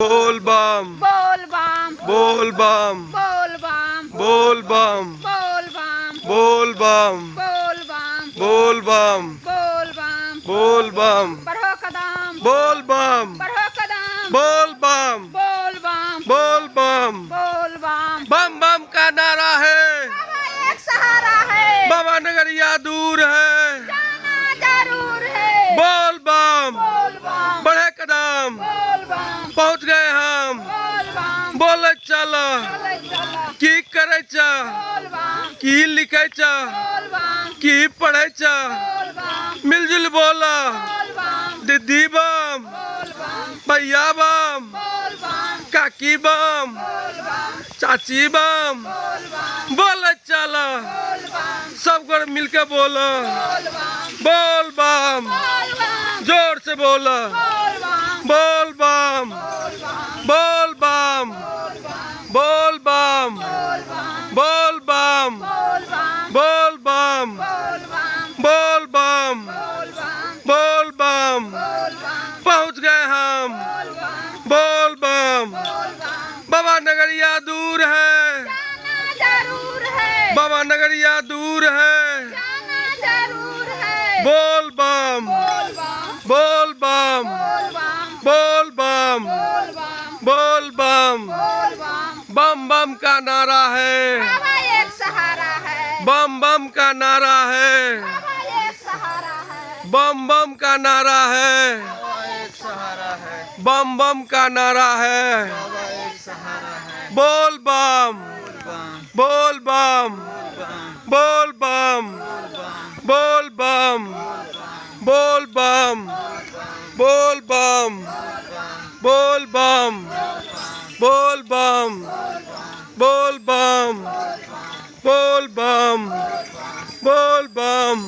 बोल बम बोल बम बोल बम बोल बम बोल बम बोल बम बोल बम बोल बम बोल बम बोल बम बोल बम बढ़ो कदम बोल बम बढ़ो कदम बोल बम बोल बम बोल बम बोल बम बम बम का नारा है। बाबा एक सहारा है, बाबा नगरिया दूर है, जाना जरूर है। बोल बम बोल बम बढ़े कदम बोल बम पहुँच गए हम। बोल बम बोले चल चले चला की करे चा बोल बम की लिखे चा बोल बम की पढ़े चा बोल बम मिलजुल बोला बोल बम दीदी बम बोल बम भैया बम बोल बम काकी बम बोल बम चाची बम बोल बम बोले चल बोल बम सब घर मिलके बोलो बोल बम बोल बम बोल बम जोर से बोलो बोल बम बोल बम बोल बम बोल बम बोल बम बोल बम बोल बम बोल बोल बम बम बोल बोल बम बम बोल बम पहुँच गए हम। बोल बोल बम बम बोल बम बाबा नगरिया दूर है, जाना जरूर है, बाबा नगरिया दूर है। जाना जरूर है। बोल बम बोल बम बोल बम बोल बोल बम बम बोल बम बोल बम बोल बम बम बम का नारा है। बाबा एक सहारा है, बम बम का नारा है। बाबा एक सहारा है। बम बम का नारा है। एक सहारा है, बम बम का नारा है। बाबा एक सहारा है। बोल बम बम बोल बम बम बोल बम बोल बम बोल बम बोल बम बोल बम बोल बम बोल बम बोल बम बोल बम